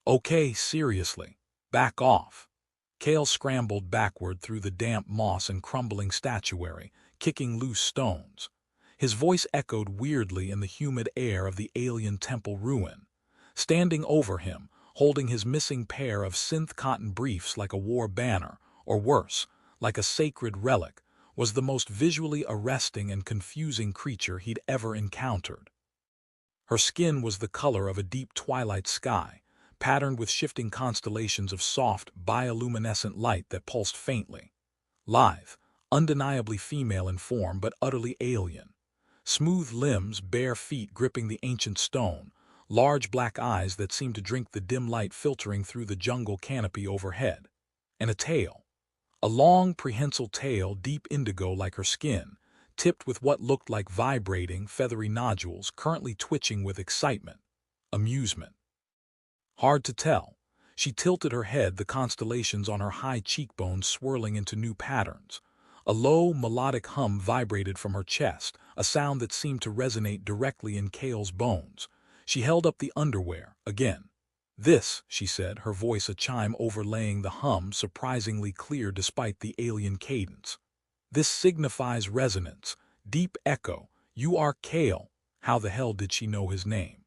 Okay, seriously. Back off. Kale scrambled backward through the damp moss and crumbling statuary, kicking loose stones. His voice echoed weirdly in the humid air of the alien temple ruin. Standing over him, holding his missing pair of synth cotton briefs like a war banner, or worse, like a sacred relic, was the most visually arresting and confusing creature he'd ever encountered. Her skin was the color of a deep twilight sky, patterned with shifting constellations of soft, bioluminescent light that pulsed faintly. Lithe, undeniably female in form but utterly alien. Smooth limbs, bare feet gripping the ancient stone, large black eyes that seemed to drink the dim light filtering through the jungle canopy overhead. And a tail. A long, prehensile tail, deep indigo like her skin, tipped with what looked like vibrating, feathery nodules currently twitching with excitement, amusement. Hard to tell. She tilted her head, the constellations on her high cheekbones swirling into new patterns. A low, melodic hum vibrated from her chest, a sound that seemed to resonate directly in Kale's bones. She held up the underwear, again. This, she said, her voice a chime overlaying the hum, surprisingly clear despite the alien cadence. This signifies resonance, deep echo. You are Kale. How the hell did she know his name?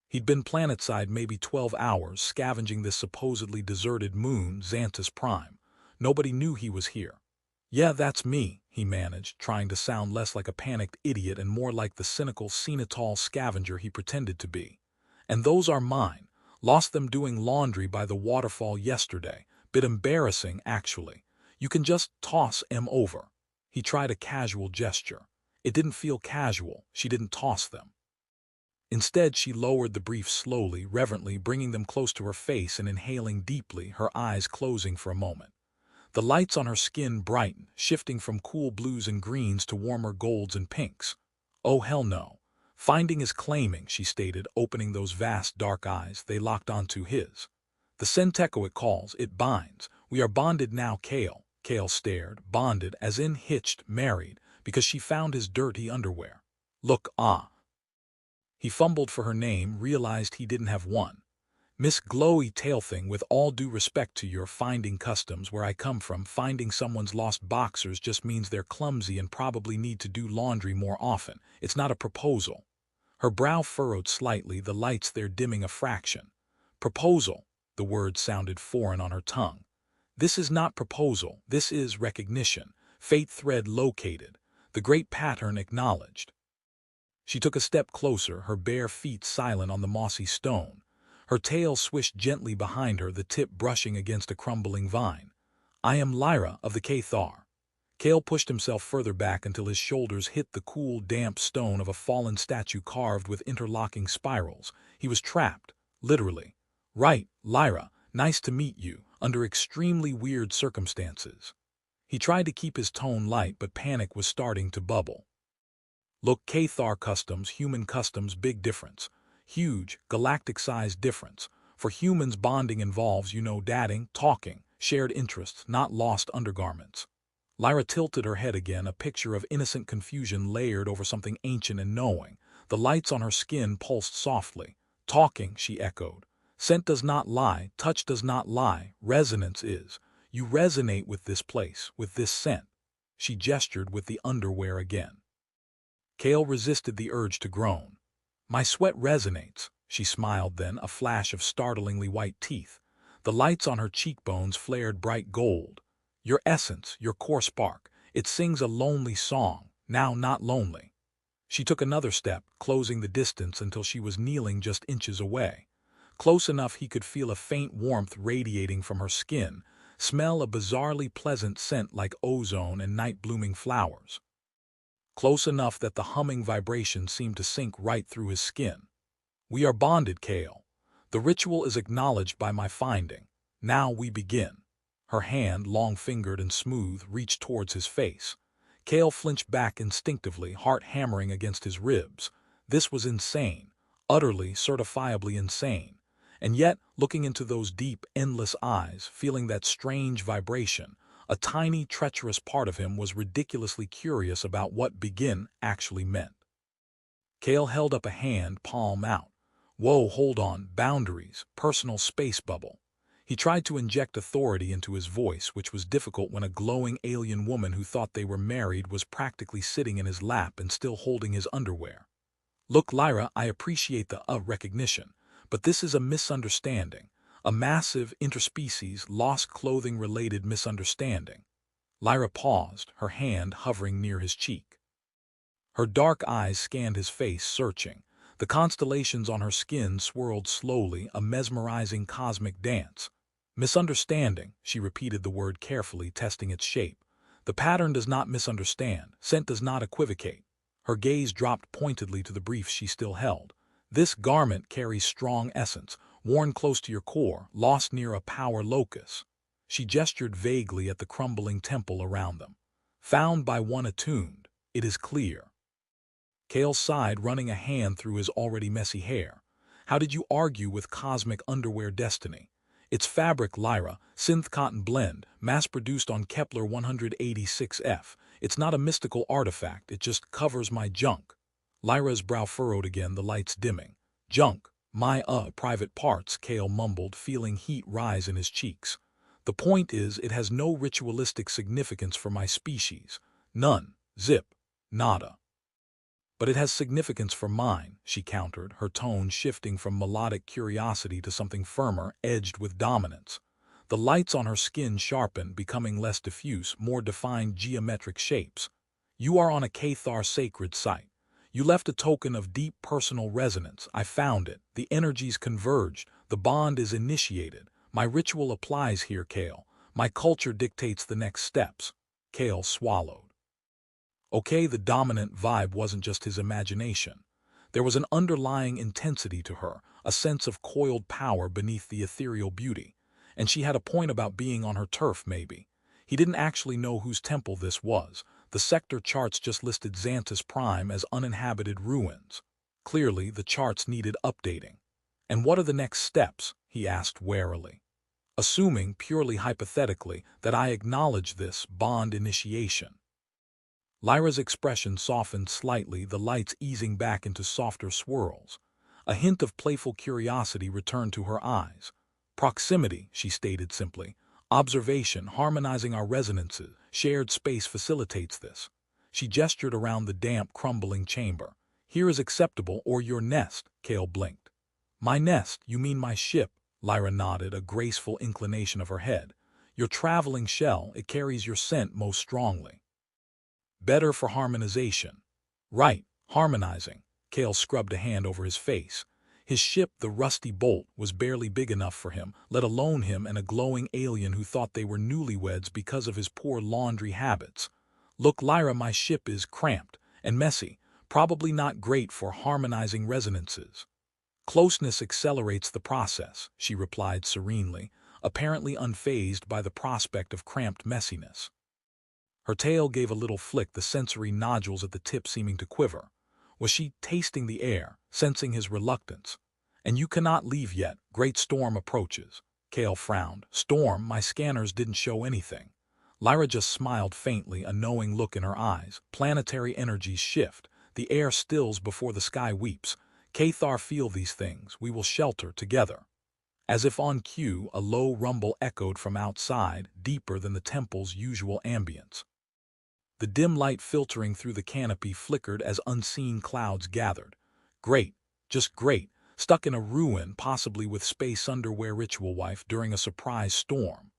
He'd been planetside maybe 12 hours, scavenging this supposedly deserted moon, Xantus Prime. Nobody knew he was here. Yeah, that's me, he managed, trying to sound less like a panicked idiot and more like the cynical, senile scavenger he pretended to be. And those are mine. Lost them doing laundry by the waterfall yesterday. Bit embarrassing, actually. You can just toss 'em over. He tried a casual gesture. It didn't feel casual. She didn't toss them. Instead, she lowered the briefs slowly, reverently, bringing them close to her face and inhaling deeply, her eyes closing for a moment. The lights on her skin brightened, shifting from cool blues and greens to warmer golds and pinks. Oh, hell no. Finding is claiming, she stated, opening those vast dark eyes. They locked onto his. The Senteco it calls, it binds. We are bonded now, Kale. Kale stared, bonded, as in hitched, married, because she found his dirty underwear. Look, He fumbled for her name, realized he didn't have one. Miss Glowy Tailthing, with all due respect to your finding customs where I come from, finding someone's lost boxers just means they're clumsy and probably need to do laundry more often. It's not a proposal. Her brow furrowed slightly, the lights there dimming a fraction. Proposal. The word sounded foreign on her tongue. This is not proposal, this is recognition. Fate thread located. The great pattern acknowledged. She took a step closer, her bare feet silent on the mossy stone. Her tail swished gently behind her, the tip brushing against a crumbling vine. I am Lyra of the Cathar. Kale pushed himself further back until his shoulders hit the cool, damp stone of a fallen statue carved with interlocking spirals. He was trapped, literally. Right, Lyra, nice to meet you, under extremely weird circumstances. He tried to keep his tone light, but panic was starting to bubble. Look, Cathar customs, human customs, big difference. Huge, galactic-sized difference. For humans, bonding involves, dadding, talking, shared interests, not lost undergarments. Lyra tilted her head again, a picture of innocent confusion layered over something ancient and knowing. The lights on her skin pulsed softly. Talking, she echoed. Scent does not lie, touch does not lie, resonance is. You resonate with this place, with this scent. She gestured with the underwear again. Kale resisted the urge to groan. My sweat resonates, she smiled then, a flash of startlingly white teeth. The lights on her cheekbones flared bright gold. Your essence, your core spark, it sings a lonely song, now not lonely. She took another step, closing the distance until she was kneeling just inches away. Close enough he could feel a faint warmth radiating from her skin, smell a bizarrely pleasant scent like ozone and night-blooming flowers. Close enough that the humming vibration seemed to sink right through his skin. We are bonded, Kale. The ritual is acknowledged by my finding. Now we begin. Her hand, long-fingered and smooth, reached towards his face. Kale flinched back instinctively, heart hammering against his ribs. This was insane, utterly, certifiably insane. And yet, looking into those deep, endless eyes, feeling that strange vibration, a tiny, treacherous part of him was ridiculously curious about what begin actually meant. Kale held up a hand, palm out. Whoa, hold on, boundaries, personal space bubble. He tried to inject authority into his voice, which was difficult when a glowing alien woman who thought they were married was practically sitting in his lap and still holding his underwear. Look, Lyra, I appreciate the recognition, but this is a misunderstanding, a massive interspecies lost clothing-related misunderstanding. Lyra paused, her hand hovering near his cheek. Her dark eyes scanned his face, searching. The constellations on her skin swirled slowly, a mesmerizing cosmic dance. Misunderstanding, she repeated the word carefully, testing its shape. The pattern does not misunderstand, scent does not equivocate. Her gaze dropped pointedly to the brief she still held. This garment carries strong essence, worn close to your core, lost near a power locus. She gestured vaguely at the crumbling temple around them. Found by one attuned, it is clear. Kale sighed, running a hand through his already messy hair. How did you argue with cosmic underwear destiny? It's fabric, Lyra, synth cotton blend, mass-produced on Kepler 186f. It's not a mystical artifact, it just covers my junk. Lyra's brow furrowed again, the lights dimming. Junk, my private parts, Kale mumbled, feeling heat rise in his cheeks. The point is, it has no ritualistic significance for my species. None. Zip. Nada. But it has significance for mine, she countered, her tone shifting from melodic curiosity to something firmer, edged with dominance. The lights on her skin sharpened, becoming less diffuse, more defined geometric shapes. You are on a Cathar sacred site. You left a token of deep personal resonance. I found it. The energies converged. The bond is initiated. My ritual applies here, Kale. My culture dictates the next steps. Kale swallowed. Okay, the dominant vibe wasn't just his imagination. There was an underlying intensity to her, a sense of coiled power beneath the ethereal beauty. And she had a point about being on her turf, maybe. He didn't actually know whose temple this was. The sector charts just listed Xantus Prime as uninhabited ruins. Clearly, the charts needed updating. And what are the next steps? He asked warily. Assuming, purely hypothetically, that I acknowledge this bond initiation. Lyra's expression softened slightly, the lights easing back into softer swirls. A hint of playful curiosity returned to her eyes. Proximity, she stated simply. Observation, harmonizing our resonances. Shared space facilitates this. She gestured around the damp, crumbling chamber. Here is acceptable, or your nest, Kale blinked. My nest, you mean my ship? Lyra nodded, a graceful inclination of her head. Your traveling shell, it carries your scent most strongly. Better for harmonization. Right, harmonizing. Kale scrubbed a hand over his face. His ship, the Rusty Bolt, was barely big enough for him, let alone him and a glowing alien who thought they were newlyweds because of his poor laundry habits. Look, Lyra, my ship is cramped and messy, probably not great for harmonizing resonances. Closeness accelerates the process, she replied serenely, apparently unfazed by the prospect of cramped messiness. Her tail gave a little flick, the sensory nodules at the tip seeming to quiver. Was she tasting the air, sensing his reluctance? And you cannot leave yet. Great storm approaches. Kale frowned. Storm? My scanners didn't show anything. Lyra just smiled faintly, a knowing look in her eyes. Planetary energies shift. The air stills before the sky weeps. Cathar feel these things. We will shelter together. As if on cue, a low rumble echoed from outside, deeper than the temple's usual ambience. The dim light filtering through the canopy flickered as unseen clouds gathered. Great, just great, stuck in a ruin, possibly with space underwear ritual wife during a surprise storm.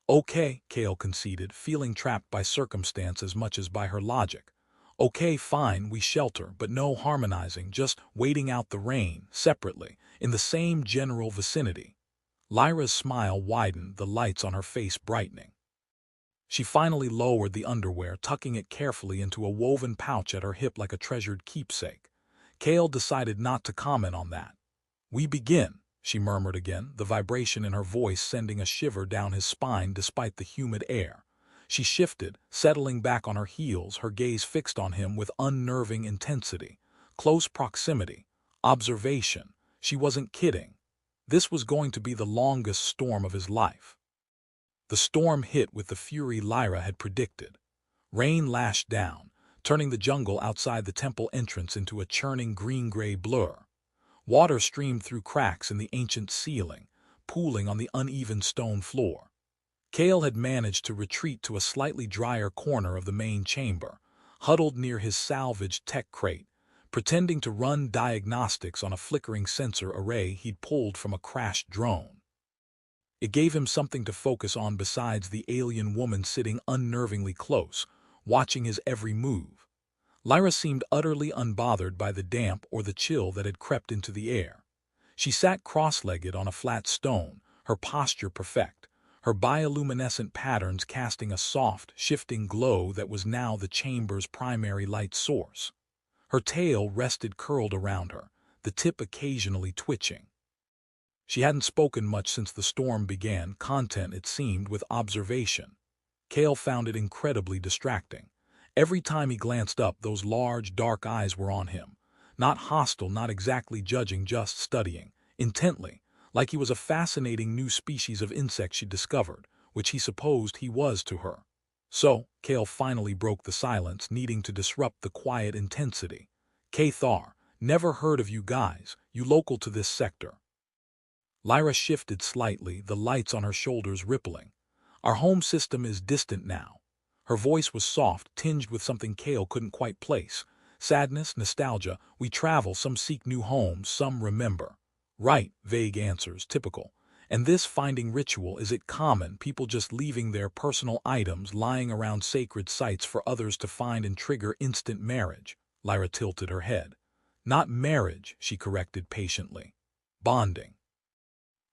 Okay, Kale conceded, feeling trapped by circumstance as much as by her logic. Okay, fine, we shelter, but no harmonizing, just waiting out the rain, separately, in the same general vicinity. Lyra's smile widened, the lights on her face brightening. She finally lowered the underwear, tucking it carefully into a woven pouch at her hip like a treasured keepsake. Kale decided not to comment on that. We begin, she murmured again, the vibration in her voice sending a shiver down his spine despite the humid air. She shifted, settling back on her heels, her gaze fixed on him with unnerving intensity. Close proximity. Observation. She wasn't kidding. This was going to be the longest storm of his life. The storm hit with the fury Lyra had predicted. Rain lashed down, turning the jungle outside the temple entrance into a churning green-gray blur. Water streamed through cracks in the ancient ceiling, pooling on the uneven stone floor. Kale had managed to retreat to a slightly drier corner of the main chamber, huddled near his salvaged tech crate, pretending to run diagnostics on a flickering sensor array he'd pulled from a crashed drone. It gave him something to focus on besides the alien woman sitting unnervingly close, watching his every move. Lyra seemed utterly unbothered by the damp or the chill that had crept into the air. She sat cross-legged on a flat stone, her posture perfect, her bioluminescent patterns casting a soft, shifting glow that was now the chamber's primary light source. Her tail rested curled around her, the tip occasionally twitching. She hadn't spoken much since the storm began, content, it seemed, with observation. Kale found it incredibly distracting. Every time he glanced up, those large, dark eyes were on him. Not hostile, not exactly judging, just studying, intently, like he was a fascinating new species of insect she'd discovered, which he supposed he was to her. So, Kale finally broke the silence, needing to disrupt the quiet intensity. "Thar, never heard of you guys, you local to this sector?" Lyra shifted slightly, the lights on her shoulders rippling. "Our home system is distant now." Her voice was soft, tinged with something Kale couldn't quite place. Sadness, nostalgia, we travel, some seek new homes, some remember. Right, vague answers, typical. And this finding ritual, is it common, people just leaving their personal items lying around sacred sites for others to find and trigger instant marriage? Lyra tilted her head. Not marriage, she corrected patiently. Bonding.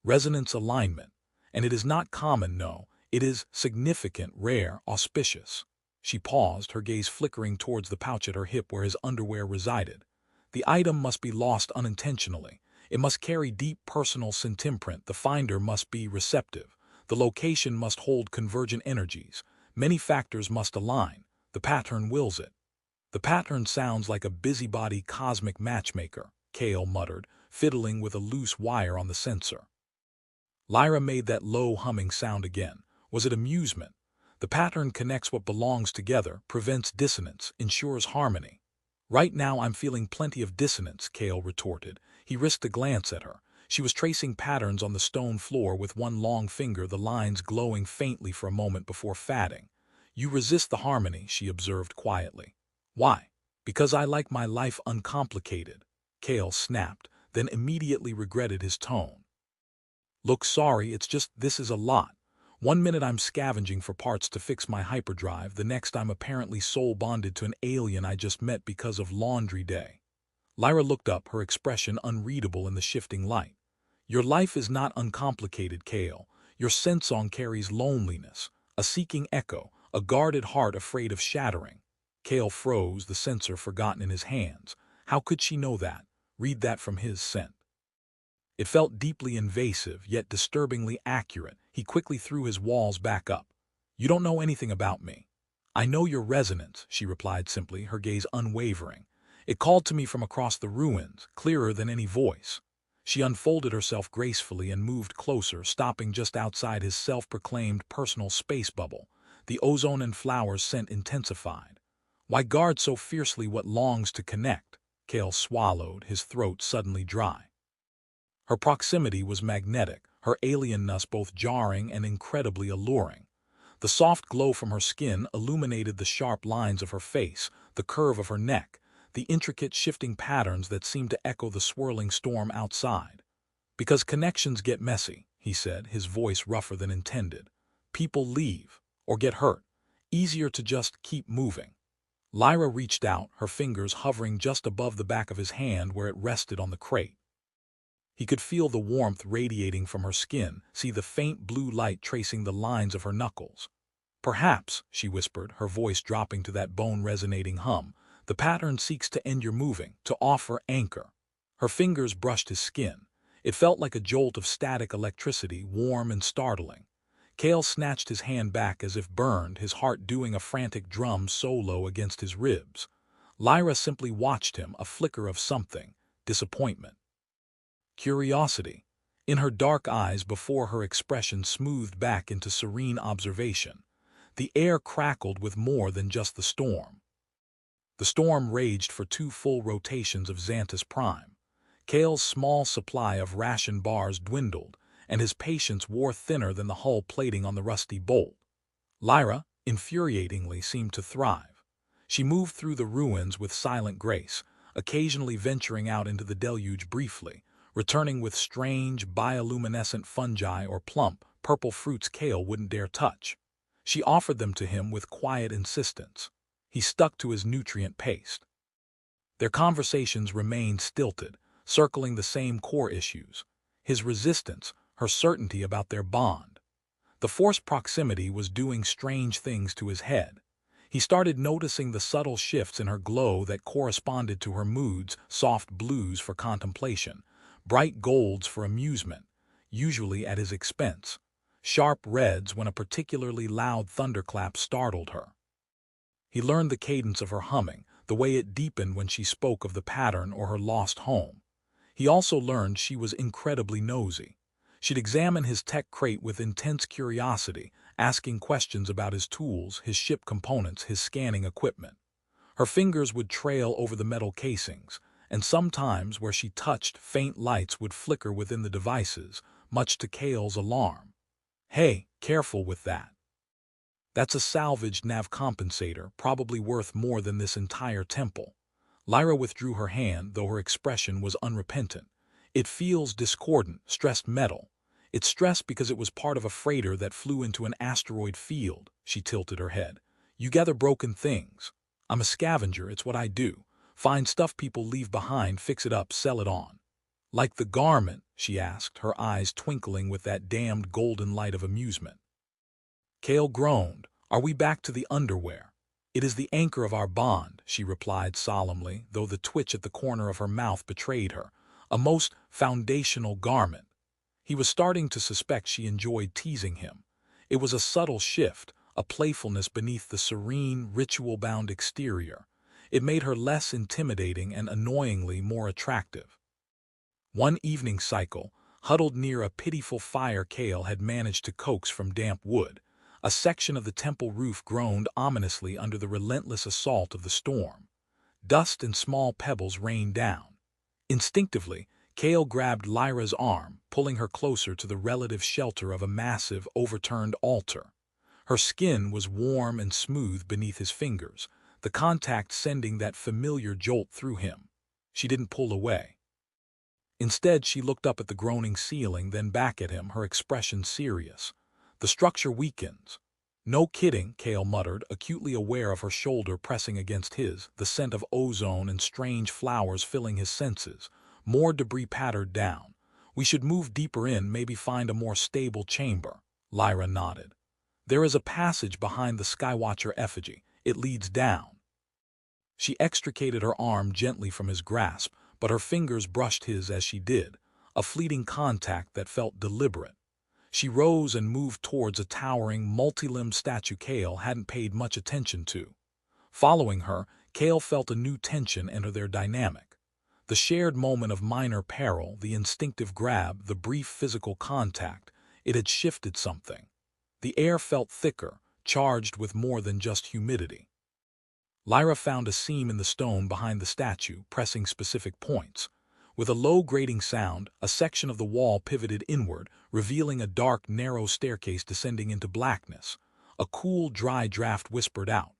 Resonance alignment. And it is not common, no. It is significant, rare, auspicious. She paused, her gaze flickering towards the pouch at her hip where his underwear resided. The item must be lost unintentionally. It must carry deep personal scent imprint. The finder must be receptive. The location must hold convergent energies. Many factors must align. The pattern wills it. The pattern sounds like a busybody cosmic matchmaker, Kale muttered, fiddling with a loose wire on the sensor. Lyra made that low humming sound again. Was it amusement? The pattern connects what belongs together, prevents dissonance, ensures harmony. Right now I'm feeling plenty of dissonance, Kale retorted. He risked a glance at her. She was tracing patterns on the stone floor with one long finger, the lines glowing faintly for a moment before fading. You resist the harmony, she observed quietly. Why? Because I like my life uncomplicated, Kale snapped, then immediately regretted his tone. Look, sorry, it's just this is a lot. One minute I'm scavenging for parts to fix my hyperdrive, the next I'm apparently soul-bonded to an alien I just met because of laundry day. Lyra looked up, her expression unreadable in the shifting light. Your life is not uncomplicated, Kale. Your sense-song carries loneliness, a seeking echo, a guarded heart afraid of shattering. Kale froze, the sensor forgotten in his hands. How could she know that? Read that from his scent. It felt deeply invasive, yet disturbingly accurate. He quickly threw his walls back up. You don't know anything about me. I know your resonance, she replied simply, her gaze unwavering. It called to me from across the ruins, clearer than any voice. She unfolded herself gracefully and moved closer, stopping just outside his self-proclaimed personal space bubble. The ozone and flowers scent intensified. Why guard so fiercely what longs to connect? Kale swallowed, his throat suddenly dry. Her proximity was magnetic, her alienness both jarring and incredibly alluring. The soft glow from her skin illuminated the sharp lines of her face, the curve of her neck, the intricate shifting patterns that seemed to echo the swirling storm outside. Because connections get messy, he said, his voice rougher than intended. People leave, or get hurt. Easier to just keep moving. Lyra reached out, her fingers hovering just above the back of his hand where it rested on the crate. He could feel the warmth radiating from her skin, see the faint blue light tracing the lines of her knuckles. Perhaps, she whispered, her voice dropping to that bone-resonating hum, the pattern seeks to end your moving, to offer anchor. Her fingers brushed his skin. It felt like a jolt of static electricity, warm and startling. Kale snatched his hand back as if burned, his heart doing a frantic drum solo against his ribs. Lyra simply watched him, a flicker of something, disappointment. Curiosity. In her dark eyes before her expression smoothed back into serene observation. The air crackled with more than just the storm. The storm raged for 2 full rotations of Xantus Prime. Kale's small supply of ration bars dwindled, and his patience wore thinner than the hull plating on the rusty bolt. Lyra, infuriatingly, seemed to thrive. She moved through the ruins with silent grace, occasionally venturing out into the deluge briefly, returning with strange, bioluminescent fungi or plump, purple fruits Kale wouldn't dare touch. She offered them to him with quiet insistence. He stuck to his nutrient paste. Their conversations remained stilted, circling the same core issues: his resistance, her certainty about their bond. The forced proximity was doing strange things to his head. He started noticing the subtle shifts in her glow that corresponded to her moods: soft blues for contemplation, bright golds for amusement, usually at his expense, sharp reds when a particularly loud thunderclap startled her. He learned the cadence of her humming, the way it deepened when she spoke of the pattern or her lost home. He also learned she was incredibly nosy. She'd examine his tech crate with intense curiosity, asking questions about his tools, his ship components, his scanning equipment. Her fingers would trail over the metal casings, and sometimes where she touched, faint lights would flicker within the devices, much to Kale's alarm. "Hey, careful with that. That's a salvaged nav compensator, probably worth more than this entire temple." Lyra withdrew her hand, though her expression was unrepentant. "It feels discordant, stressed metal. It's stressed because it was part of a freighter that flew into an asteroid field." She tilted her head. "You gather broken things. I'm a scavenger, it's what I do. Find stuff people leave behind, fix it up, sell it on." "Like the garment?" she asked, her eyes twinkling with that damned golden light of amusement. Kale groaned. "Are we back to the underwear?" "It is the anchor of our bond," she replied solemnly, though the twitch at the corner of her mouth betrayed her. "A most foundational garment." He was starting to suspect she enjoyed teasing him. It was a subtle shift, a playfulness beneath the serene, ritual-bound exterior. It made her less intimidating and annoyingly more attractive. One evening cycle, huddled near a pitiful fire Kale had managed to coax from damp wood, a section of the temple roof groaned ominously under the relentless assault of the storm. Dust and small pebbles rained down. Instinctively, Kale grabbed Lyra's arm, pulling her closer to the relative shelter of a massive, overturned altar. Her skin was warm and smooth beneath his fingers, the contact sending that familiar jolt through him. She didn't pull away. Instead, she looked up at the groaning ceiling, then back at him, her expression serious. "The structure weakens." "No kidding," Kale muttered, acutely aware of her shoulder pressing against his, the scent of ozone and strange flowers filling his senses. More debris pattered down. "We should move deeper in, maybe find a more stable chamber." Lyra nodded. "There is a passage behind the Skywatcher effigy. It leads down." She extricated her arm gently from his grasp, but her fingers brushed his as she did, a fleeting contact that felt deliberate. She rose and moved towards a towering, multi-limbed statue Kale hadn't paid much attention to. Following her, Kale felt a new tension enter their dynamic. The shared moment of minor peril, the instinctive grab, the brief physical contact, it had shifted something. The air felt thicker, charged with more than just humidity. Lyra found a seam in the stone behind the statue, pressing specific points. With a low grating sound, a section of the wall pivoted inward, revealing a dark, narrow staircase descending into blackness. A cool, dry draft whispered out.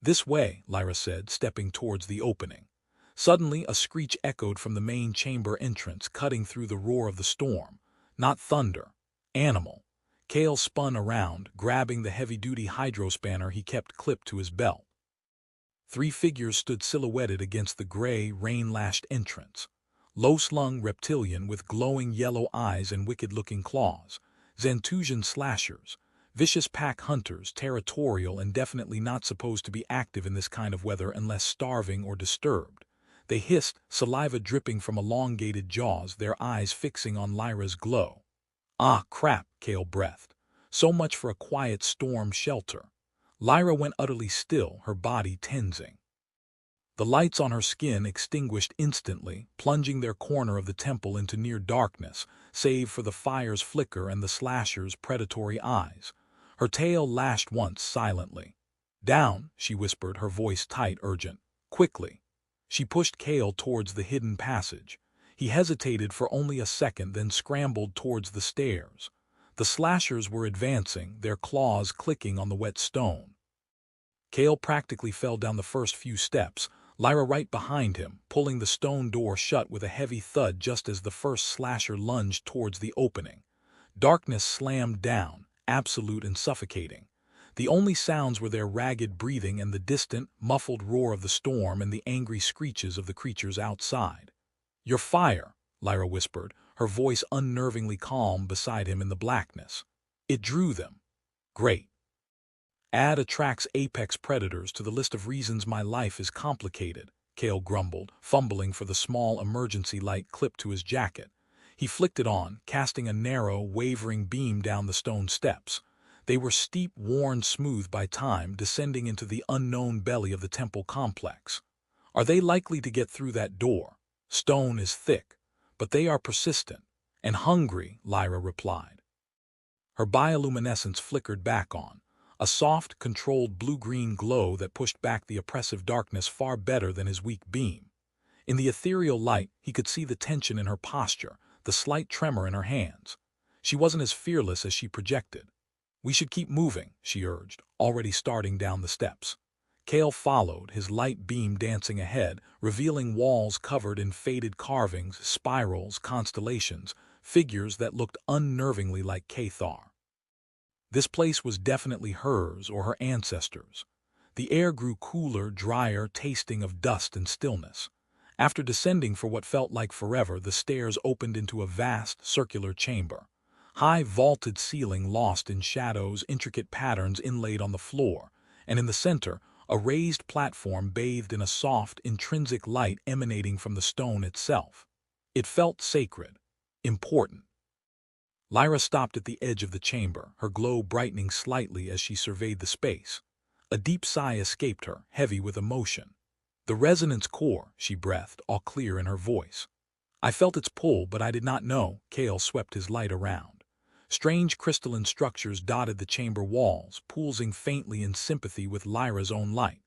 "This way," Lyra said, stepping towards the opening. Suddenly, a screech echoed from the main chamber entrance, cutting through the roar of the storm. Not thunder. Animal. Kale spun around, grabbing the heavy-duty hydrospanner he kept clipped to his belt. 3 figures stood silhouetted against the gray, rain-lashed entrance. Low-slung reptilian with glowing yellow eyes and wicked-looking claws. Zentusian slashers. Vicious pack hunters, territorial and definitely not supposed to be active in this kind of weather unless starving or disturbed. They hissed, saliva dripping from elongated jaws, their eyes fixing on Lyra's glow. "Ah, crap," Kale breathed. "So much for a quiet storm shelter." Lyra went utterly still, her body tensing. The lights on her skin extinguished instantly, plunging their corner of the temple into near darkness, save for the fire's flicker and the slasher's predatory eyes. Her tail lashed once silently. "Down," she whispered, her voice tight, urgent. "Quickly." She pushed Kale towards the hidden passage. He hesitated for only a second, then scrambled towards the stairs. The slashers were advancing, their claws clicking on the wet stone. Cale practically fell down the first few steps, Lyra right behind him, pulling the stone door shut with a heavy thud just as the first slasher lunged towards the opening. Darkness slammed down, absolute and suffocating. The only sounds were their ragged breathing and the distant, muffled roar of the storm and the angry screeches of the creatures outside. "Your fire," Lyra whispered, her voice unnervingly calm beside him in the blackness. "It drew them." "Great. Add attracts apex predators to the list of reasons my life is complicated," Cale grumbled, fumbling for the small emergency light clipped to his jacket. He flicked it on, casting a narrow, wavering beam down the stone steps. They were steep, worn smooth by time, descending into the unknown belly of the temple complex. "Are they likely to get through that door? Stone is thick, but they are persistent and hungry," Lyra replied. Her bioluminescence flickered back on, a soft, controlled blue-green glow that pushed back the oppressive darkness far better than his weak beam. In the ethereal light, he could see the tension in her posture, the slight tremor in her hands. She wasn't as fearless as she projected. "We should keep moving," she urged, already starting down the steps. Cale followed, his light beam dancing ahead, revealing walls covered in faded carvings, spirals, constellations, figures that looked unnervingly like Cathar. This place was definitely hers or her ancestors'. The air grew cooler, drier, tasting of dust and stillness. After descending for what felt like forever, the stairs opened into a vast, circular chamber. High vaulted ceiling lost in shadows, intricate patterns inlaid on the floor, and in the center, a raised platform bathed in a soft, intrinsic light emanating from the stone itself. It felt sacred, important. Lyra stopped at the edge of the chamber, her glow brightening slightly as she surveyed the space. A deep sigh escaped her, heavy with emotion. "The resonance core," she breathed, all clear in her voice. "I felt its pull, but I did not know." Cale swept his light around. Strange crystalline structures dotted the chamber walls, pulsing faintly in sympathy with Lyra's own light.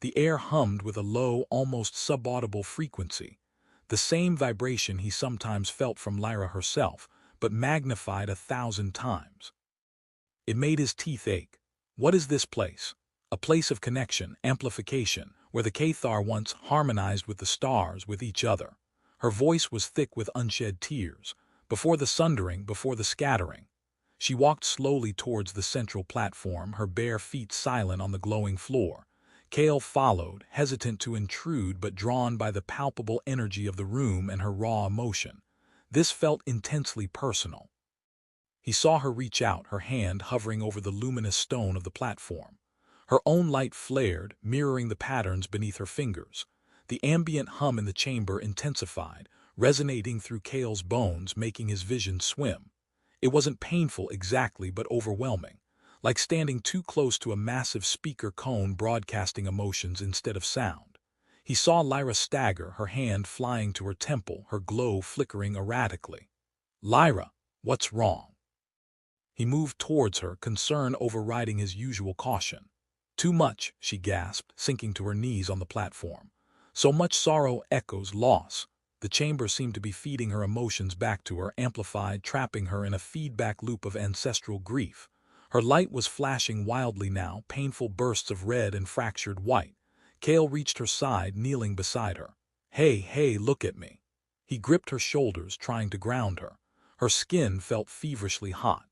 The air hummed with a low, almost subaudible frequency, the same vibration he sometimes felt from Lyra herself, but magnified 1,000 times. It made his teeth ache. What is this place? A place of connection, amplification, where the Cathar once harmonized with the stars, with each other. Her voice was thick with unshed tears. Before the sundering, before the scattering. She walked slowly towards the central platform, her bare feet silent on the glowing floor. Cale followed, hesitant to intrude but drawn by the palpable energy of the room and her raw emotion. This felt intensely personal. He saw her reach out, her hand hovering over the luminous stone of the platform. Her own light flared, mirroring the patterns beneath her fingers. The ambient hum in the chamber intensified, resonating through Cale's bones, making his vision swim. It wasn't painful exactly, but overwhelming, like standing too close to a massive speaker cone broadcasting emotions instead of sound. He saw Lyra stagger, her hand flying to her temple, her glow flickering erratically. "Lyra, what's wrong?" He moved towards her, concern overriding his usual caution. "Too much," she gasped, sinking to her knees on the platform. "So much sorrow, echoes, loss." The chamber seemed to be feeding her emotions back to her, amplified, trapping her in a feedback loop of ancestral grief. Her light was flashing wildly now, painful bursts of red and fractured white. Cale reached her side, kneeling beside her. Hey, look at me." He gripped her shoulders, trying to ground her. Her skin felt feverishly hot.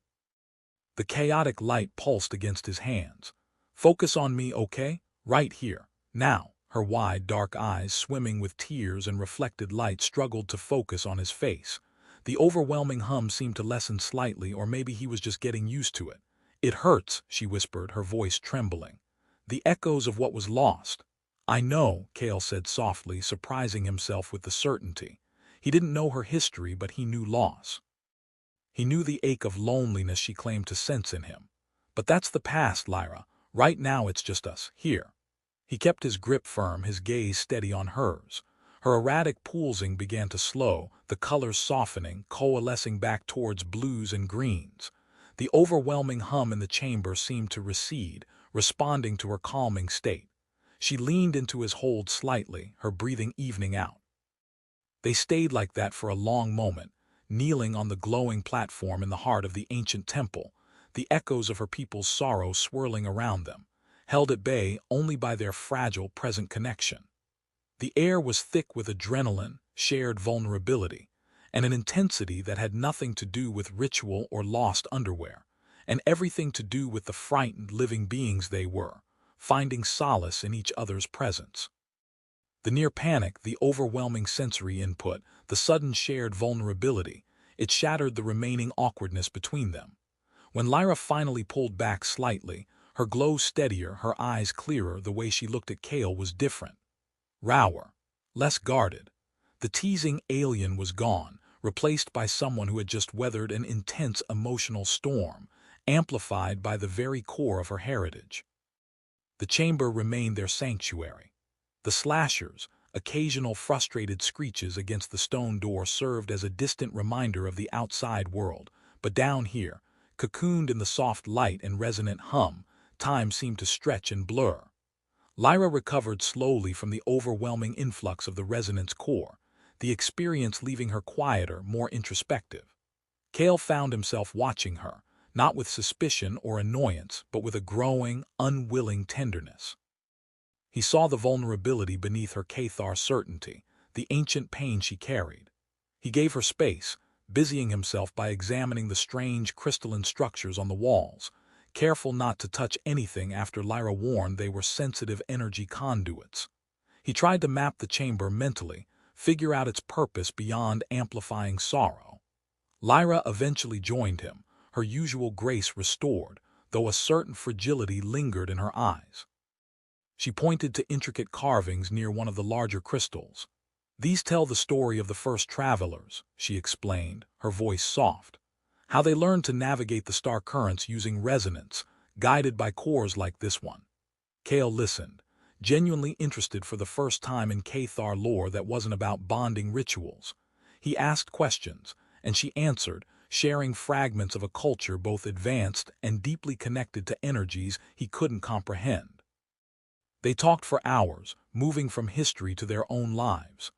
The chaotic light pulsed against his hands. "Focus on me, okay? Right here, now." Her wide, dark eyes, swimming with tears and reflected light, struggled to focus on his face. The overwhelming hum seemed to lessen slightly, or maybe he was just getting used to it. "It hurts," she whispered, her voice trembling. "The echoes of what was lost." "I know," Cale said softly, surprising himself with the certainty. He didn't know her history, but he knew loss. He knew the ache of loneliness she claimed to sense in him. "But that's the past, Lyra. Right now it's just us, here." He kept his grip firm, his gaze steady on hers. Her erratic pulsing began to slow, the colors softening, coalescing back towards blues and greens. The overwhelming hum in the chamber seemed to recede, responding to her calming state. She leaned into his hold slightly, her breathing evening out. They stayed like that for a long moment, kneeling on the glowing platform in the heart of the ancient temple, the echoes of her people's sorrow swirling around them, held at bay only by their fragile present connection. The air was thick with adrenaline, shared vulnerability, and an intensity that had nothing to do with ritual or lost underwear, and everything to do with the frightened living beings they were, finding solace in each other's presence. The near panic, the overwhelming sensory input, the sudden shared vulnerability, it shattered the remaining awkwardness between them. When Lyra finally pulled back slightly, her glow steadier, her eyes clearer, the way she looked at Cale was different. Rower, less guarded. The teasing alien was gone, replaced by someone who had just weathered an intense emotional storm, amplified by the very core of her heritage. The chamber remained their sanctuary. The slashers, occasional frustrated screeches against the stone door served as a distant reminder of the outside world, but down here, cocooned in the soft light and resonant hum, time seemed to stretch and blur. Lyra recovered slowly from the overwhelming influx of the resonance core, the experience leaving her quieter, more introspective. Cale found himself watching her, not with suspicion or annoyance, but with a growing, unwilling tenderness. He saw the vulnerability beneath her Cathar certainty, the ancient pain she carried. He gave her space, busying himself by examining the strange crystalline structures on the walls, careful not to touch anything after Lyra warned they were sensitive energy conduits. He tried to map the chamber mentally, figure out its purpose beyond amplifying sorrow. Lyra eventually joined him, her usual grace restored, though a certain fragility lingered in her eyes. She pointed to intricate carvings near one of the larger crystals. "These tell the story of the first travelers," she explained, her voice soft. "How they learned to navigate the star currents using resonance, guided by cores like this one." Cale listened, genuinely interested for the first time in Cathar lore that wasn't about bonding rituals. He asked questions, and she answered, sharing fragments of a culture both advanced and deeply connected to energies he couldn't comprehend. They talked for hours, moving from history to their own lives.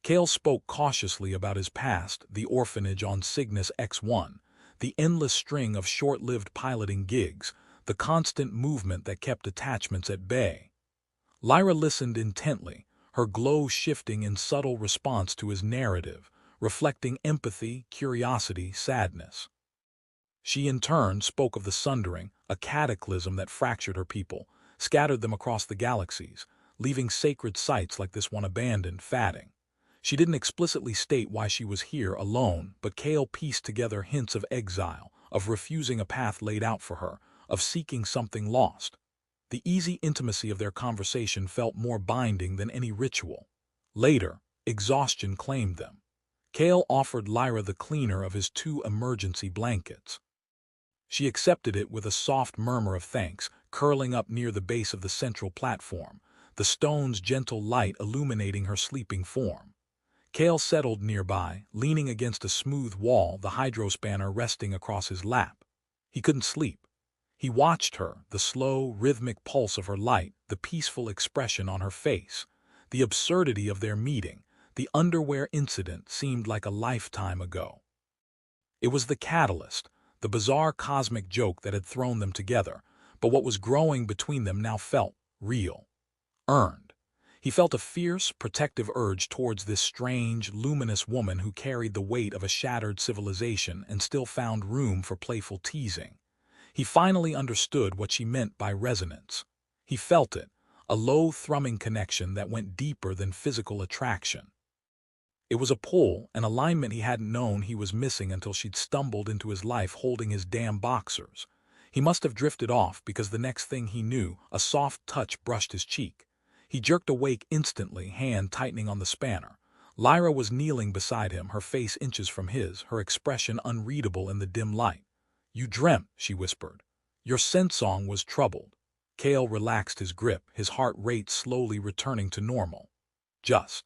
Cale spoke cautiously about his past, the orphanage on Cygnus X1, the endless string of short-lived piloting gigs, the constant movement that kept attachments at bay. Lyra listened intently, her glow shifting in subtle response to his narrative, reflecting empathy, curiosity, sadness. She in turn spoke of the Sundering, a cataclysm that fractured her people, scattered them across the galaxies, leaving sacred sites like this one abandoned, fading. She didn't explicitly state why she was here alone, but Cale pieced together hints of exile, of refusing a path laid out for her, of seeking something lost. The easy intimacy of their conversation felt more binding than any ritual. Later, exhaustion claimed them. Cale offered Lyra the cleaner of his 2 emergency blankets. She accepted it with a soft murmur of thanks, curling up near the base of the central platform, the stone's gentle light illuminating her sleeping form. Cale settled nearby, leaning against a smooth wall, the hydrospanner resting across his lap. He couldn't sleep. He watched her, the slow, rhythmic pulse of her light, the peaceful expression on her face. The absurdity of their meeting, the underwear incident seemed like a lifetime ago. It was the catalyst, the bizarre cosmic joke that had thrown them together, but what was growing between them now felt real, earned. He felt a fierce, protective urge towards this strange, luminous woman who carried the weight of a shattered civilization and still found room for playful teasing. He finally understood what she meant by resonance. He felt it, a low, thrumming connection that went deeper than physical attraction. It was a pull, an alignment he hadn't known he was missing until she'd stumbled into his life holding his damn boxers. He must have drifted off because the next thing he knew, a soft touch brushed his cheek. He jerked awake instantly, hand tightening on the spanner. Lyra was kneeling beside him, her face inches from his, her expression unreadable in the dim light. "You dreamt," she whispered. "Your scent-song was troubled." Cale relaxed his grip, his heart rate slowly returning to normal. "Just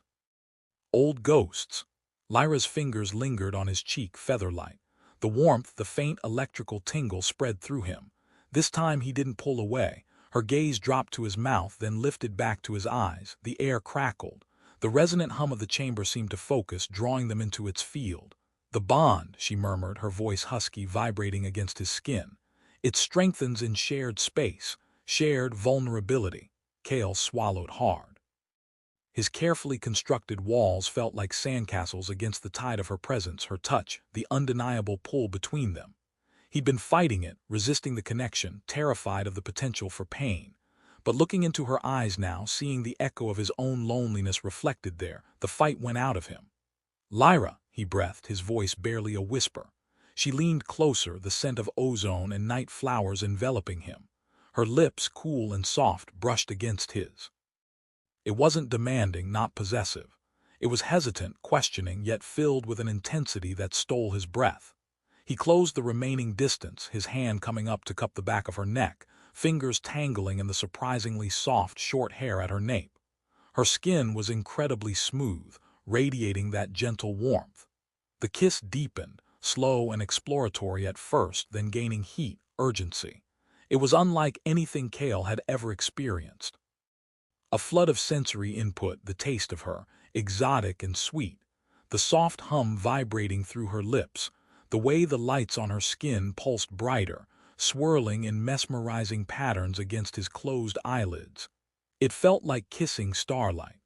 old ghosts." Lyra's fingers lingered on his cheek, feather-light. The warmth, the faint electrical tingle spread through him. This time he didn't pull away. Her gaze dropped to his mouth, then lifted back to his eyes. The air crackled. The resonant hum of the chamber seemed to focus, drawing them into its field. "The bond," she murmured, her voice husky, vibrating against his skin. "It strengthens in shared space, shared vulnerability." Kale swallowed hard. His carefully constructed walls felt like sandcastles against the tide of her presence, her touch, the undeniable pull between them. He'd been fighting it, resisting the connection, terrified of the potential for pain. But looking into her eyes now, seeing the echo of his own loneliness reflected there, the fight went out of him. "Lyra," he breathed, his voice barely a whisper. She leaned closer, the scent of ozone and night flowers enveloping him. Her lips, cool and soft, brushed against his. It wasn't demanding, not possessive. It was hesitant, questioning, yet filled with an intensity that stole his breath. He closed the remaining distance, his hand coming up to cup the back of her neck, fingers tangling in the surprisingly soft, short hair at her nape. Her skin was incredibly smooth, radiating that gentle warmth. The kiss deepened, slow and exploratory at first, then gaining heat, urgency. It was unlike anything Kale had ever experienced. A flood of sensory input, the taste of her, exotic and sweet, the soft hum vibrating through her lips, the way the lights on her skin pulsed brighter, swirling in mesmerizing patterns against his closed eyelids. It felt like kissing starlight.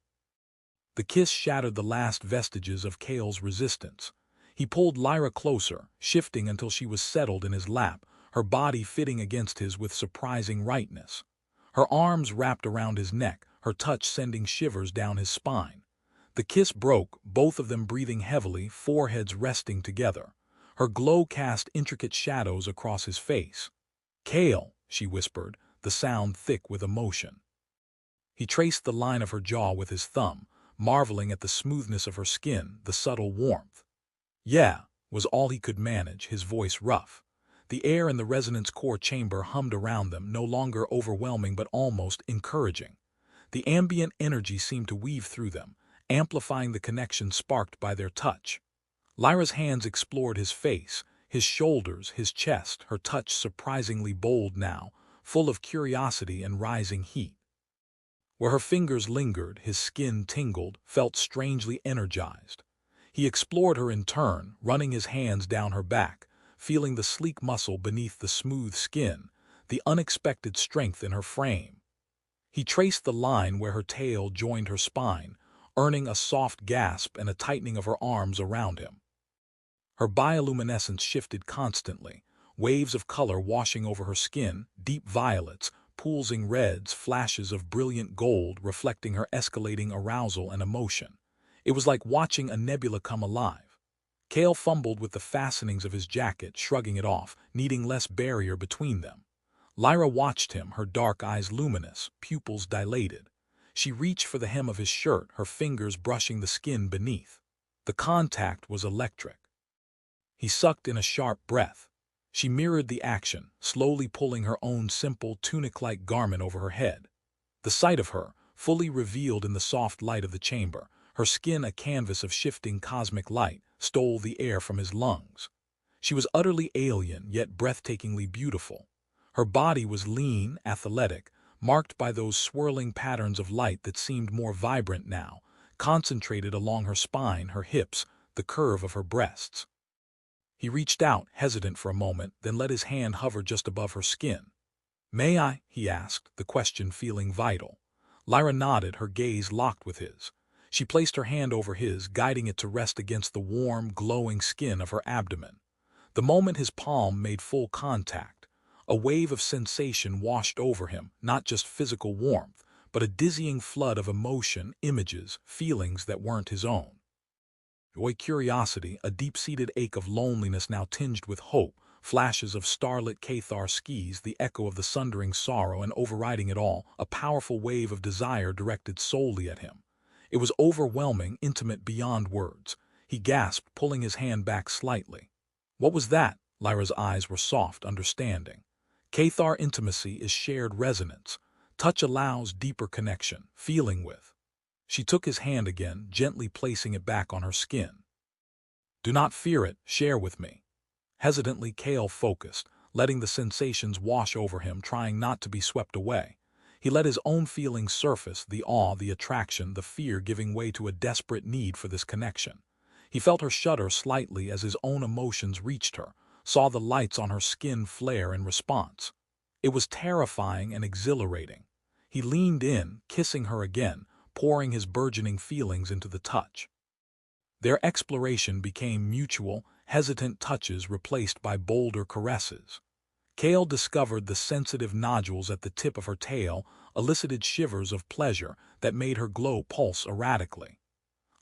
The kiss shattered the last vestiges of Kale's resistance. He pulled Lyra closer, shifting until she was settled in his lap, her body fitting against his with surprising rightness. Her arms wrapped around his neck, her touch sending shivers down his spine. The kiss broke, both of them breathing heavily, foreheads resting together. Her glow cast intricate shadows across his face. "Kale," she whispered, the sound thick with emotion. He traced the line of her jaw with his thumb, marveling at the smoothness of her skin, the subtle warmth. "Yeah," was all he could manage, his voice rough. The air in the resonance core chamber hummed around them, no longer overwhelming but almost encouraging. The ambient energy seemed to weave through them, amplifying the connection sparked by their touch. Lyra's hands explored his face, his shoulders, his chest, her touch surprisingly bold now, full of curiosity and rising heat. Where her fingers lingered, his skin tingled, felt strangely energized. He explored her in turn, running his hands down her back, feeling the sleek muscle beneath the smooth skin, the unexpected strength in her frame. He traced the line where her tail joined her spine, earning a soft gasp and a tightening of her arms around him. Her bioluminescence shifted constantly, waves of color washing over her skin, deep violets, pulsing reds, flashes of brilliant gold reflecting her escalating arousal and emotion. It was like watching a nebula come alive. Kale fumbled with the fastenings of his jacket, shrugging it off, needing less barrier between them. Lyra watched him, her dark eyes luminous, pupils dilated. She reached for the hem of his shirt, her fingers brushing the skin beneath. The contact was electric. He sucked in a sharp breath. She mirrored the action, slowly pulling her own simple, tunic-like garment over her head. The sight of her, fully revealed in the soft light of the chamber, her skin a canvas of shifting cosmic light, stole the air from his lungs. She was utterly alien, yet breathtakingly beautiful. Her body was lean, athletic, marked by those swirling patterns of light that seemed more vibrant now, concentrated along her spine, her hips, the curve of her breasts. He reached out, hesitant for a moment, then let his hand hover just above her skin. "May I?" he asked, the question feeling vital. Lyra nodded, her gaze locked with his. She placed her hand over his, guiding it to rest against the warm, glowing skin of her abdomen. The moment his palm made full contact, a wave of sensation washed over him, not just physical warmth, but a dizzying flood of emotion, images, feelings that weren't his own. Joy, curiosity, a deep-seated ache of loneliness now tinged with hope, flashes of starlit Cathar skis, the echo of the sundering sorrow, and overriding it all, a powerful wave of desire directed solely at him. It was overwhelming, intimate beyond words. He gasped, pulling his hand back slightly. "What was that?" Lyra's eyes were soft, understanding. Cathar intimacy is shared resonance. Touch allows deeper connection, feeling with. She took his hand again, gently placing it back on her skin. "Do not fear it, share with me." Hesitantly, Kale focused, letting the sensations wash over him, trying not to be swept away. He let his own feelings surface, the awe, the attraction, the fear giving way to a desperate need for this connection. He felt her shudder slightly as his own emotions reached her, saw the lights on her skin flare in response. It was terrifying and exhilarating. He leaned in, kissing her again, pouring his burgeoning feelings into the touch. Their exploration became mutual, hesitant touches replaced by bolder caresses. Kale discovered the sensitive nodules at the tip of her tail elicited shivers of pleasure that made her glow pulse erratically.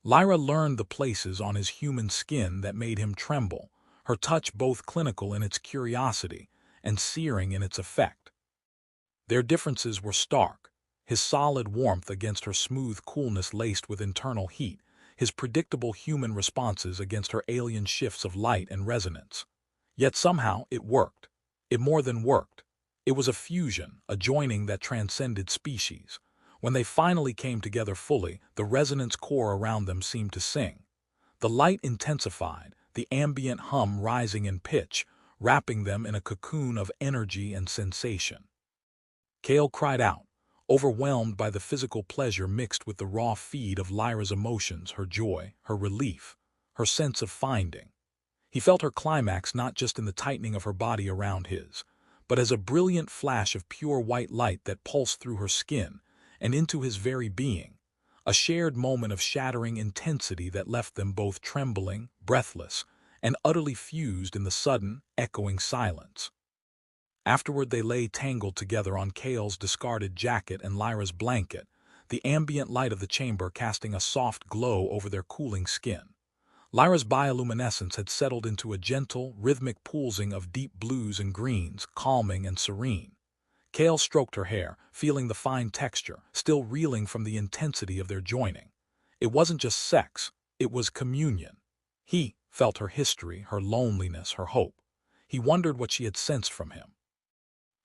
Lyra learned the places on his human skin that made him tremble, her touch both clinical in its curiosity and searing in its effect. Their differences were stark, his solid warmth against her smooth coolness laced with internal heat, his predictable human responses against her alien shifts of light and resonance. Yet somehow it worked. It more than worked. It was a fusion, a joining that transcended species. When they finally came together fully, the resonance core around them seemed to sing. The light intensified, the ambient hum rising in pitch, wrapping them in a cocoon of energy and sensation. Kale cried out, overwhelmed by the physical pleasure mixed with the raw feed of Lyra's emotions, her joy, her relief, her sense of finding. He felt her climax not just in the tightening of her body around his, but as a brilliant flash of pure white light that pulsed through her skin and into his very being, a shared moment of shattering intensity that left them both trembling, breathless, and utterly fused in the sudden, echoing silence. Afterward they lay tangled together on Kale's discarded jacket and Lyra's blanket, the ambient light of the chamber casting a soft glow over their cooling skin. Lyra's bioluminescence had settled into a gentle, rhythmic pulsing of deep blues and greens, calming and serene. Kale stroked her hair, feeling the fine texture, still reeling from the intensity of their joining. It wasn't just sex, it was communion. He felt her history, her loneliness, her hope. He wondered what she had sensed from him.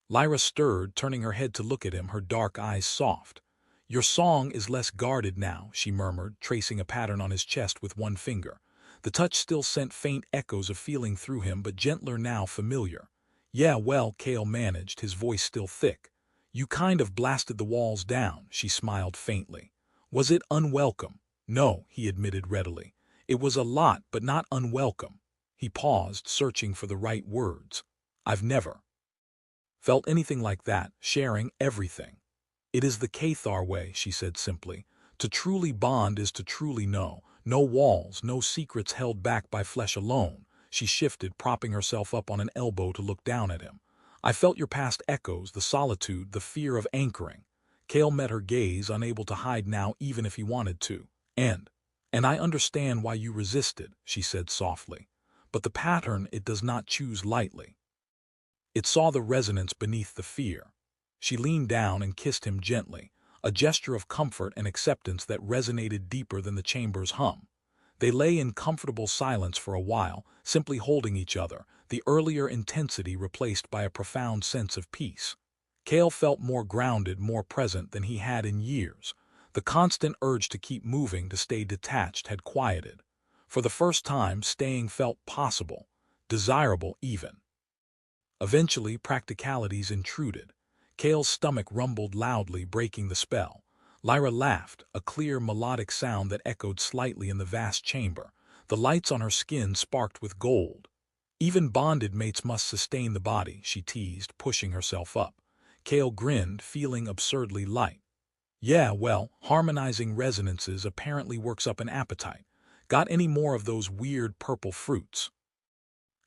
Lyra stirred, turning her head to look at him, her dark eyes soft. "Your song is less guarded now," she murmured, tracing a pattern on his chest with one finger. The touch still sent faint echoes of feeling through him, but gentler now, familiar. "Yeah, well," Kale managed, his voice still thick. "You kind of blasted the walls down," she smiled faintly. "Was it unwelcome?" "No," he admitted readily. "It was a lot, but not unwelcome." He paused, searching for the right words. "I've never felt anything like that, sharing everything." "It is the Cathar way," she said simply. "To truly bond is to truly know. No walls, no secrets held back by flesh alone." She shifted, propping herself up on an elbow to look down at him. "I felt your past echoes, the solitude, the fear of anchoring." Kale met her gaze, unable to hide now even if he wanted to. And I understand why you resisted," she said softly. "But the pattern it does not choose lightly." It saw the resonance beneath the fear. She leaned down and kissed him gently, a gesture of comfort and acceptance that resonated deeper than the chamber's hum. They lay in comfortable silence for a while, simply holding each other, the earlier intensity replaced by a profound sense of peace. Kale felt more grounded, more present than he had in years. The constant urge to keep moving, to stay detached, had quieted. For the first time, staying felt possible, desirable even. Eventually, practicalities intruded. Kale's stomach rumbled loudly, breaking the spell. Lyra laughed, a clear, melodic sound that echoed slightly in the vast chamber. The lights on her skin sparked with gold. "Even bonded mates must sustain the body," she teased, pushing herself up. Kale grinned, feeling absurdly light. "Yeah, well, harmonizing resonances apparently works up an appetite. Got any more of those weird purple fruits?"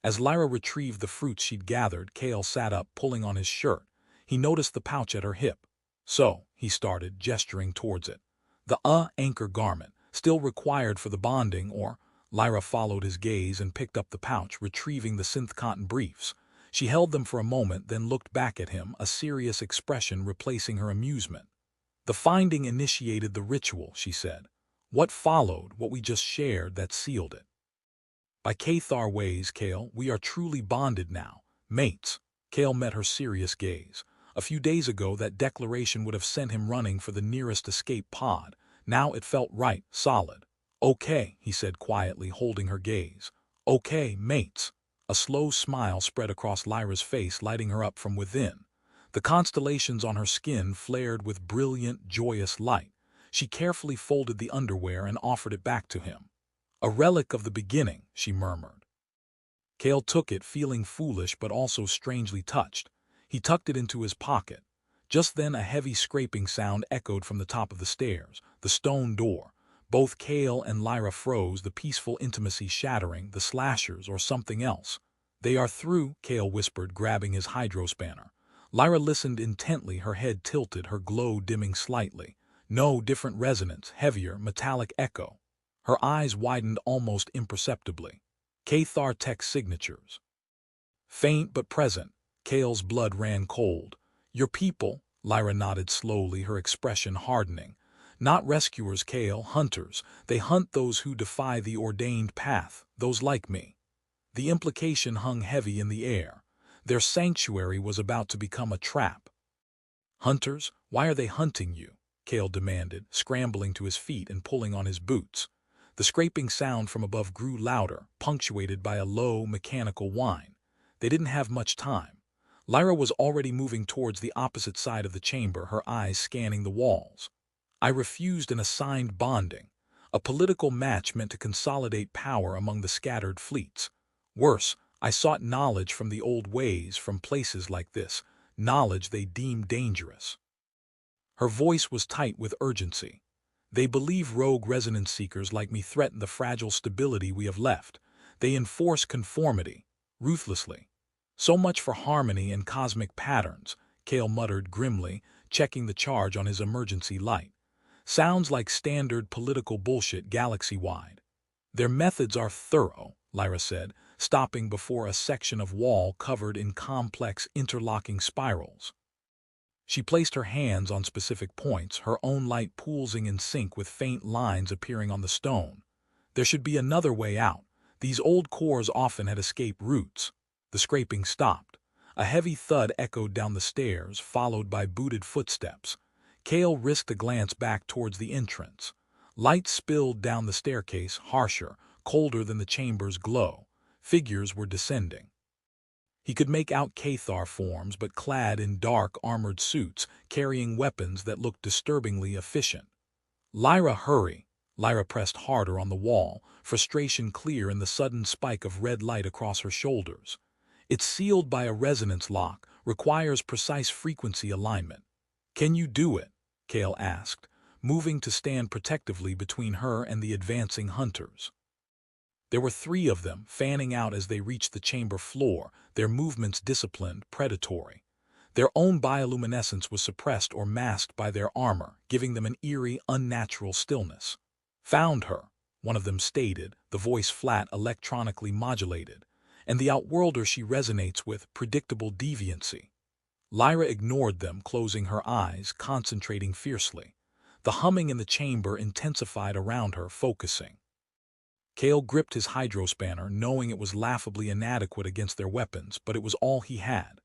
As Lyra retrieved the fruits she'd gathered, Kale sat up, pulling on his shirt. He noticed the pouch at her hip. "So," he started, gesturing towards it. "The anchor garment, still required for the bonding, or—" Lyra followed his gaze and picked up the pouch, retrieving the synth cotton briefs. She held them for a moment, then looked back at him, a serious expression replacing her amusement. "The finding initiated the ritual," she said. "What followed, what we just shared, that sealed it. By Cathar ways, Kale, we are truly bonded now. Mates." Kale met her serious gaze. A few days ago, that declaration would have sent him running for the nearest escape pod. Now it felt right, solid. "Okay," he said quietly, holding her gaze. "Okay, mates." A slow smile spread across Lyra's face, lighting her up from within. The constellations on her skin flared with brilliant, joyous light. She carefully folded the underwear and offered it back to him. "A relic of the beginning," she murmured. Cale took it, feeling foolish but also strangely touched. He tucked it into his pocket. Just then a heavy scraping sound echoed from the top of the stairs, the stone door. Both Cale and Lyra froze, the peaceful intimacy shattering, the slashers or something else. "They are through," Cale whispered, grabbing his hydrospanner. Lyra listened intently, her head tilted, her glow dimming slightly. No, different resonance, heavier, metallic echo. Her eyes widened almost imperceptibly. Cathar Tech signatures. Faint but present, Cale's blood ran cold. "Your people," Lyra nodded slowly, her expression hardening. "Not rescuers, Cale, hunters. They hunt those who defy the ordained path, those like me." The implication hung heavy in the air. Their sanctuary was about to become a trap. "Hunters? Why are they hunting you?" Cale demanded, scrambling to his feet and pulling on his boots. The scraping sound from above grew louder, punctuated by a low, mechanical whine. They didn't have much time. Lyra was already moving towards the opposite side of the chamber, her eyes scanning the walls. "I refused an assigned bonding, a political match meant to consolidate power among the scattered fleets. Worse, I sought knowledge from the old ways, from places like this, knowledge they deemed dangerous." Her voice was tight with urgency. "They believe rogue resonance seekers like me threaten the fragile stability we have left. They enforce conformity, ruthlessly. So much for harmony and cosmic patterns," Cale muttered grimly, checking the charge on his emergency light. "Sounds like standard political bullshit galaxy-wide." "Their methods are thorough," Lyra said, stopping before a section of wall covered in complex interlocking spirals. She placed her hands on specific points, her own light pulsing in sync with faint lines appearing on the stone. "There should be another way out. These old cores often had escape routes." The scraping stopped. A heavy thud echoed down the stairs, followed by booted footsteps. Cale risked a glance back towards the entrance. Light spilled down the staircase, harsher, colder than the chamber's glow. Figures were descending. He could make out Cathar forms, but clad in dark, armored suits, carrying weapons that looked disturbingly efficient. "Lyra, hurry!" Lyra pressed harder on the wall, frustration clear in the sudden spike of red light across her shoulders. "It's sealed by a resonance lock, requires precise frequency alignment." "Can you do it?" Cale asked, moving to stand protectively between her and the advancing hunters. There were 3 of them, fanning out as they reached the chamber floor, their movements disciplined, predatory. Their own bioluminescence was suppressed or masked by their armor, giving them an eerie, unnatural stillness. "Found her," one of them stated, the voice flat, electronically modulated. "And the outworlder she resonates with, predictable deviancy." Lyra ignored them, closing her eyes, concentrating fiercely. The humming in the chamber intensified around her, focusing. Cale gripped his hydrospanner, knowing it was laughably inadequate against their weapons, but it was all he had.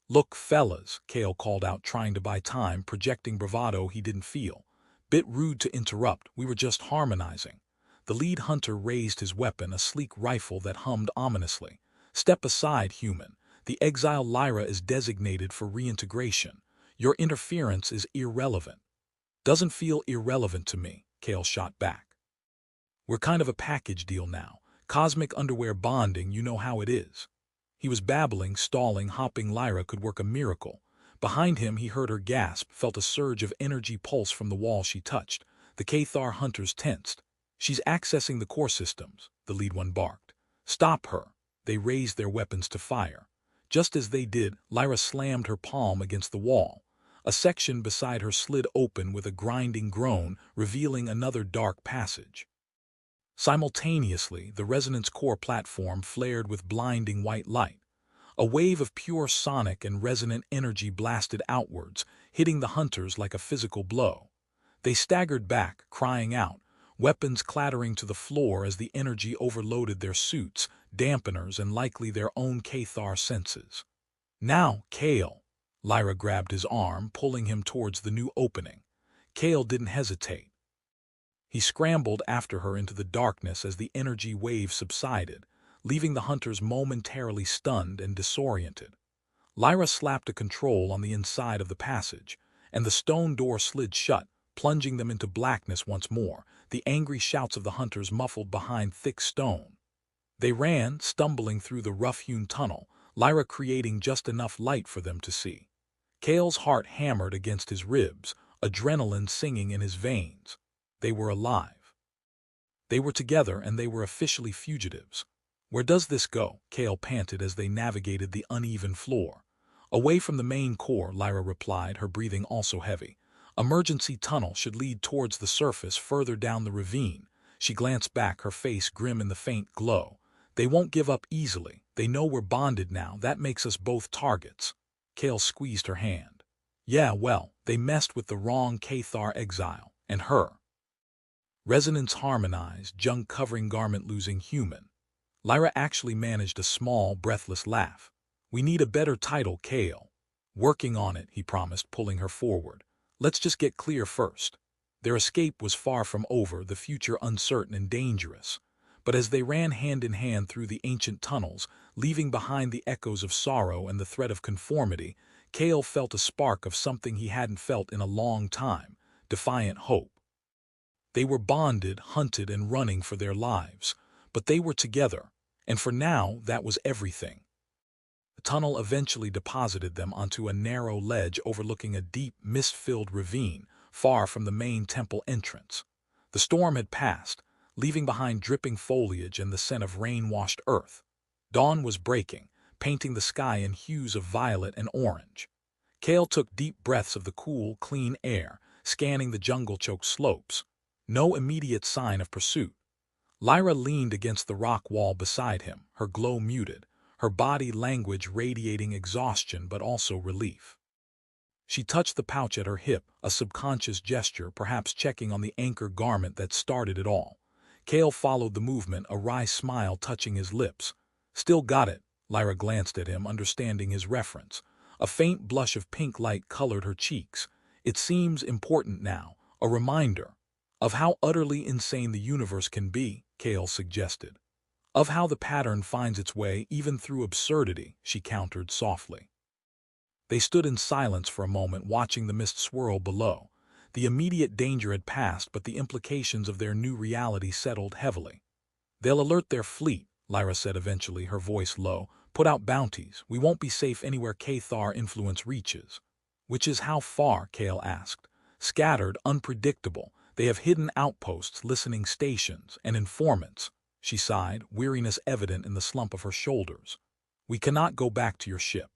"Look, fellas," Cale called out, trying to buy time, projecting bravado he didn't feel. "Bit rude to interrupt, we were just harmonizing." The lead hunter raised his weapon, a sleek rifle that hummed ominously. "Step aside, human. The exile Lyra is designated for reintegration. Your interference is irrelevant." "Doesn't feel irrelevant to me," Cale shot back. "We're kind of a package deal now. Cosmic underwear bonding, you know how it is." He was babbling, stalling, hopping. Lyra could work a miracle. Behind him he heard her gasp, felt a surge of energy pulse from the wall she touched. The Cathar hunters tensed. "She's accessing the core systems," the lead one barked. "Stop her." They raised their weapons to fire. Just as they did, Lyra slammed her palm against the wall. A section beside her slid open with a grinding groan, revealing another dark passage. Simultaneously, the resonance core platform flared with blinding white light. A wave of pure sonic and resonant energy blasted outwards, hitting the hunters like a physical blow. They staggered back, crying out, weapons clattering to the floor as the energy overloaded their suits, dampeners, and likely their own Cathar senses. "Now, Cale!" Lyra grabbed his arm, pulling him towards the new opening. Cale didn't hesitate. He scrambled after her into the darkness as the energy wave subsided, leaving the hunters momentarily stunned and disoriented. Lyra slapped a control on the inside of the passage, and the stone door slid shut, plunging them into blackness once more, the angry shouts of the hunters muffled behind thick stone. They ran, stumbling through the rough-hewn tunnel, Lyra creating just enough light for them to see. Cale's heart hammered against his ribs, adrenaline singing in his veins. They were alive. They were together, and they were officially fugitives. "Where does this go?" Cale panted as they navigated the uneven floor. "Away from the main core," Lyra replied, her breathing also heavy. "Emergency tunnel should lead towards the surface further down the ravine." She glanced back, her face grim in the faint glow. "They won't give up easily. They know we're bonded now. That makes us both targets." Cale squeezed her hand. "Yeah, well, they messed with the wrong Cathar exile. And her." Resonance harmonized, junk-covering garment-losing human. Lyra actually managed a small, breathless laugh. "We need a better title, Cale." "Working on it," he promised, pulling her forward. "Let's just get clear first." Their escape was far from over, the future uncertain and dangerous. But as they ran hand in hand through the ancient tunnels, leaving behind the echoes of sorrow and the threat of conformity, Cale felt a spark of something he hadn't felt in a long time, defiant hope. They were bonded, hunted, and running for their lives, but they were together, and for now that was everything. The tunnel eventually deposited them onto a narrow ledge overlooking a deep, mist-filled ravine, far from the main temple entrance. The storm had passed, leaving behind dripping foliage and the scent of rain-washed earth. Dawn was breaking, painting the sky in hues of violet and orange. Cale took deep breaths of the cool, clean air, scanning the jungle-choked slopes. No immediate sign of pursuit. Lyra leaned against the rock wall beside him, her glow muted, her body language radiating exhaustion but also relief. She touched the pouch at her hip, a subconscious gesture, perhaps checking on the anchor garment that started it all. Cale followed the movement, a wry smile touching his lips. "Still got it." Lyra glanced at him, understanding his reference. A faint blush of pink light colored her cheeks. "It seems important now, a reminder." "Of how utterly insane the universe can be," Cale suggested. "Of how the pattern finds its way even through absurdity," she countered softly. They stood in silence for a moment, watching the mist swirl below. The immediate danger had passed, but the implications of their new reality settled heavily. "They'll alert their fleet," Lyra said eventually, her voice low. "Put out bounties. We won't be safe anywhere Cathar influence reaches." "Which is how far?" Cale asked. "Scattered, unpredictable. They have hidden outposts, listening stations, and informants." She sighed, weariness evident in the slump of her shoulders. "We cannot go back to your ship."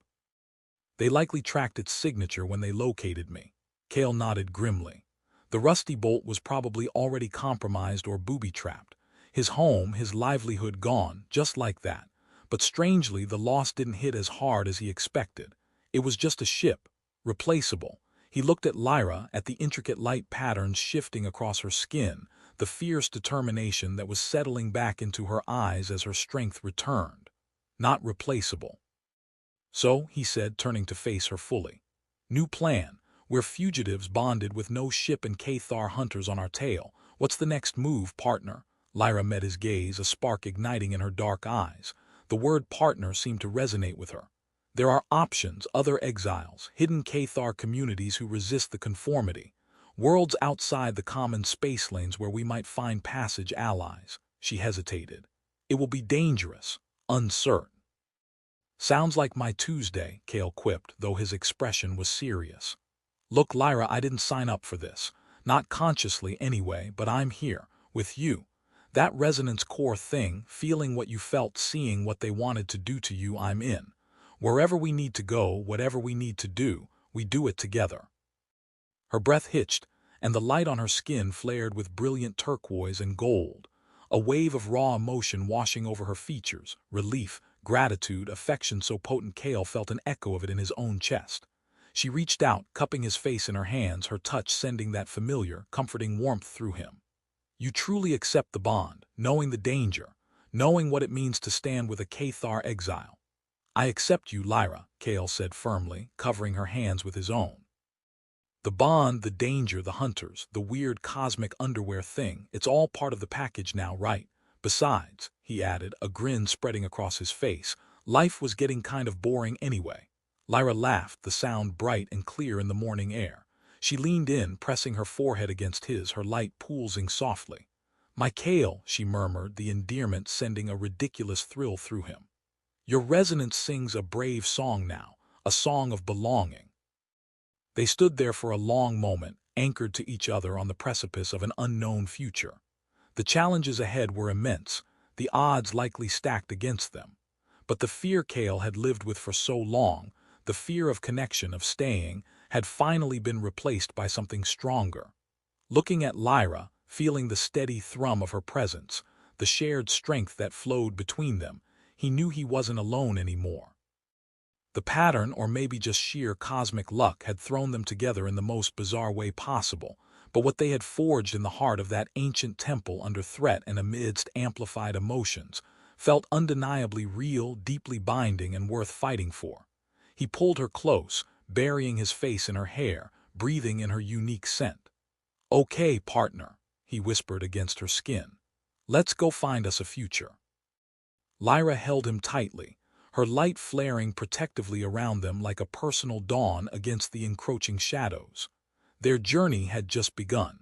"They likely tracked its signature when they located me." Cale nodded grimly. "The rusty bolt was probably already compromised or booby-trapped. His home, his livelihood gone, just like that. But strangely, the loss didn't hit as hard as he expected. It was just a ship, replaceable." He looked at Lyra, at the intricate light patterns shifting across her skin, the fierce determination that was settling back into her eyes as her strength returned. "Not replaceable." "So," he said, turning to face her fully. "New plan. We're fugitives bonded with no ship and Cathar hunters on our tail. What's the next move, partner?" Lyra met his gaze, a spark igniting in her dark eyes. The word partner seemed to resonate with her. "There are options, other exiles, hidden Cathar communities who resist the conformity. Worlds outside the common space lanes where we might find passage allies." She hesitated. "It will be dangerous, uncertain." "Sounds like my Tuesday," Cale quipped, though his expression was serious. "Look, Lyra, I didn't sign up for this. Not consciously anyway, but I'm here, with you. That resonance core thing, feeling what you felt, seeing what they wanted to do to you, I'm in. Wherever we need to go, whatever we need to do, we do it together." Her breath hitched, and the light on her skin flared with brilliant turquoise and gold. A wave of raw emotion washing over her features, relief, gratitude, affection so potent Cale felt an echo of it in his own chest. She reached out, cupping his face in her hands, her touch sending that familiar, comforting warmth through him. "You truly accept the bond, knowing the danger, knowing what it means to stand with a Cathar exile." "I accept you, Lyra," Cale said firmly, covering her hands with his own. "The bond, the danger, the hunters, the weird cosmic underwear thing, it's all part of the package now, right? Besides," he added, a grin spreading across his face, "life was getting kind of boring anyway. Lyra laughed, the sound bright and clear in the morning air. She leaned in, pressing her forehead against his, her light pulsing softly. "My Kale," she murmured, the endearment sending a ridiculous thrill through him. "Your resonance sings a brave song now, a song of belonging." They stood there for a long moment, anchored to each other on the precipice of an unknown future. The challenges ahead were immense, the odds likely stacked against them. But the fear Kale had lived with for so long, the fear of connection, of staying, had finally been replaced by something stronger. Looking at Lyra, feeling the steady thrum of her presence, the shared strength that flowed between them, he knew he wasn't alone anymore. The pattern, or maybe just sheer cosmic luck, had thrown them together in the most bizarre way possible, but what they had forged in the heart of that ancient temple under threat and amidst amplified emotions felt undeniably real, deeply binding, and worth fighting for. He pulled her close, burying his face in her hair, breathing in her unique scent. "Okay, partner," he whispered against her skin. "Let's go find us a future." Lyra held him tightly, her light flaring protectively around them like a personal dawn against the encroaching shadows. Their journey had just begun.